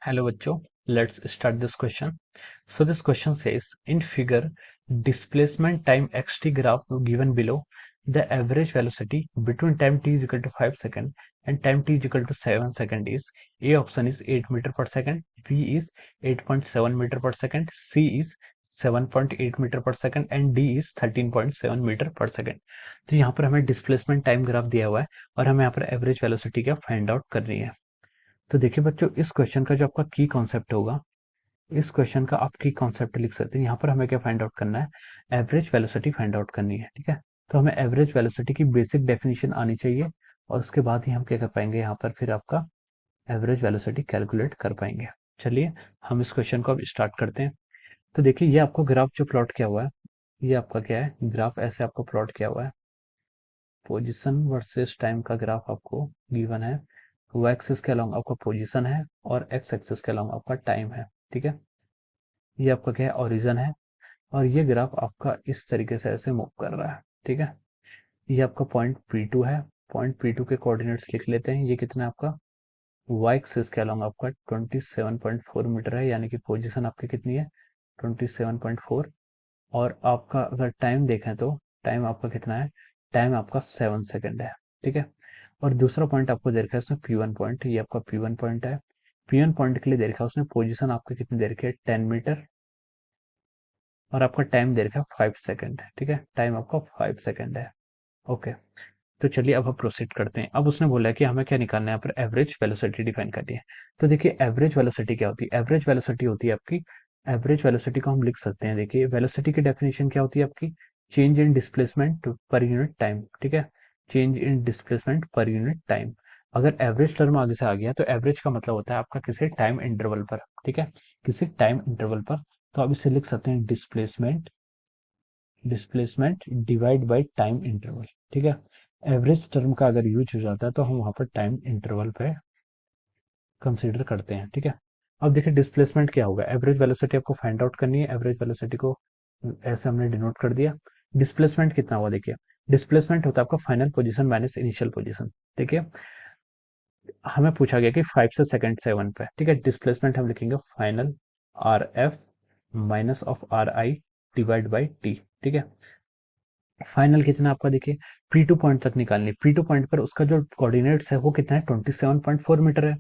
Hello बच्चों, let's start this question. So this question says, in figure, displacement time xt graph given below, the average velocity between time t is equal to 5 second and time t is equal to 7 second is, A option is 8 meter per second, B is 8.7 meter per second, C is 7.8 metre per second and D is 13.7 metre per second. तो यहाँ पर हमें displacement time graph दिया हुआ है और हमें यहाँ पर एवरेज वेलोसिटी क्या फाइंड आउट करनी है। तो देखिए बच्चों, इस क्वेश्चन का जो आपका की कॉन्सेप्ट होगा, इस क्वेश्चन का आप की कॉन्सेप्ट लिख सकते हैं। यहाँ पर हमें क्या फाइंड आउट करना है, एवरेज वेलोसिटी फाइंड आउट करनी है। ठीक है, तो हमें एवरेज वेलोसिटी की बेसिक डेफिनेशन आनी चाहिए और उसके बाद ही हम क्या कर पाएंगे, यहाँ पर फिर आपका एवरेज वेलोसिटी कैलकुलेट कर पाएंगे। चलिए हम इस क्वेश्चन को अब स्टार्ट करते हैं। तो देखिए, ये आपको ग्राफ जो प्लॉट किया हुआ है, ये आपका क्या है, ग्राफ ऐसे आपको प्लॉट किया हुआ है। पोजीशन वर्सेस टाइम का ग्राफ आपको गिवन है। वाई एक्सिस के अलॉन्ग आपका पोजीशन है और एक्स एक्सिस के अलॉन्ग आपका टाइम है। ठीक है, ये आपका क्या है, ओरिजिन है और ये ग्राफ आपका इस तरीके से ऐसे मूव कर रहा है। ठीक है, ये आपका पॉइंट P2 है। पॉइंट P2 के कोऑर्डिनेट्स लिख लेते हैं। ये कितना है आपका, वाई एक्सिस के अलॉन्ग आपका 27.4 मीटर है, यानी कि पोजीशन आपकी कितनी है, 27.4। और आपका अगर टाइम देखें तो टाइम आपका कितना है, टाइम आपका 7 सेकंड है। ठीक है, और दूसरा पॉइंट आपको दे रखा है उसने P1 पॉइंट, ये आपका P1 पॉइंट है। P1 पॉइंट के लिए दे रखा है उसने पोजीशन आपकी कितनी दे रखी है, 10 मीटर, और आपका टाइम दे रखा है 5 सेकंड। ठीक है, टाइम आपका 5 सेकंड है। ओके, तो चलिए अब हम प्रोसीड करते हैं। अब उसने बोला है कि हमें क्या निकालना है, यहाँ पर एवरेज वेलोसिटी डिफाइन करनी है। तो देखिए, एवरेज वेलोसिटी क्या होती है, एवरेज वेलोसिटी होती है आपकी, एवरेज वेलोसिटी को हम लिख सकते हैं। देखिए, वेलोसिटी की डेफिनेशन क्या होती है आपकी, change in displacement per unit time. ठीक है, change in displacement per unit time. अगर एवरेज टर्म आगे से आ गया तो एवरेज का मतलब होता है आपका किसी टाइम इंटरवल पर। ठीक है, किसी टाइम इंटरवल पर। तो आप इसे लिख सकते हैं displacement, displacement divide by time interval. ठीक है, एवरेज टर्म का अगर यूज हो जाता है तो हम वहां पर टाइम इंटरवल पे कंसीडर करते हैं। ठीक है, अब देखिए डिस्प्लेसमेंट क्या होगा, एवरेज वेलोसिटी आपको फाइंड आउट करनी है। एवरेज वेलोसिटी को ऐसे हमने डिनोट कर दिया। डिस्प्लेसमेंट कितना हुआ, देखिए डिस्प्लेसमेंट होता है आपका final position minus initial position. ठीक है, हमें पूछा गया कि 5 से सेकंड 7 पे। ठीक है, डिस्प्लेसमेंट हम लिखेंगे final R F minus of are I divide by T. ठीक है, फाइनल कितना आपका, देखिए P2 पॉइंट तक निकालनी है। P2 पॉइंट पर उसका जो कोऑर्डिनेट्स है वो कितना है, 27.4 मीटर है।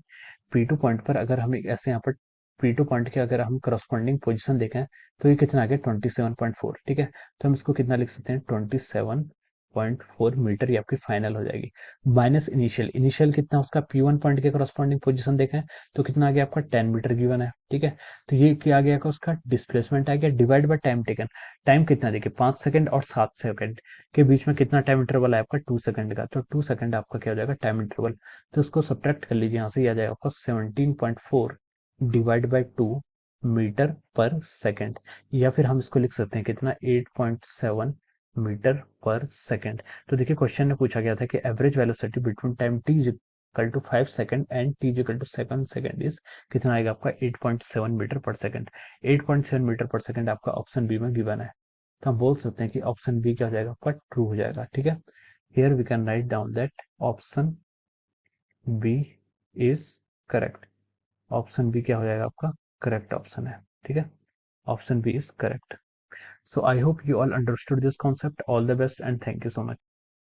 P2 पॉइंट पर अगर हम ऐसे यहाँ पर P2 पॉइंट के अगर हम करस्पॉन्डिंग पोजीशन देखें तो ये कितना आ गया, 27.4। ठीक है, तो हम इसको कितना लिख सकते हैं, 27.4 मीटर, ये आपकी फाइनल हो जाएगी। माइनस इनिशियल, इनिशियल कितना उसका P1 पॉइंट के करस्पॉन्डिंग पोजीशन देखें तो कितना आ गया आपका, 10 मीटर गिवन है। ठीक है, तो ये क्या आ गया का उसका डिस्प्लेसमेंट आ गया, divide by time taken. Time कितना, देखिए 5 सेकंड और 7 सेकंड के बीच में कितना टाइम इंटरवल है आपका, 2 सेकंड का। तो 2 सेकंड आपका क्या हो जाएगा, टाइम इंटरवल। तो उसको सब्ट्रैक्ट कर लीजिए, यहाँ से ये आ जाएगा आपका 17.4 divide by 2 metre per second, या फिर हम इसको लिख सकते हैं कितना, 8.7 मीटर पर सेकंड। तो देखिए, क्वेश्चन में पूछा गया था कि average velocity between time t equal to 5 second and t equal to 7 second is कितना आएगा आपका, 8.7 metre per second. 8.7 metre per second आपका ऑप्शन बी में गिवन है। तो हम बोल सकते हैं कि ऑप्शन बी क्या हो जाएगा आपका, ट्रू हो जाएगा। ठीक है, here we can write down that option B is correct. Option B क्या हो जाएगा आपका, करेक्ट ऑप्शन है। ठीक है, option B is correct. So I hope you all understood this concept. All the best and thank you so much.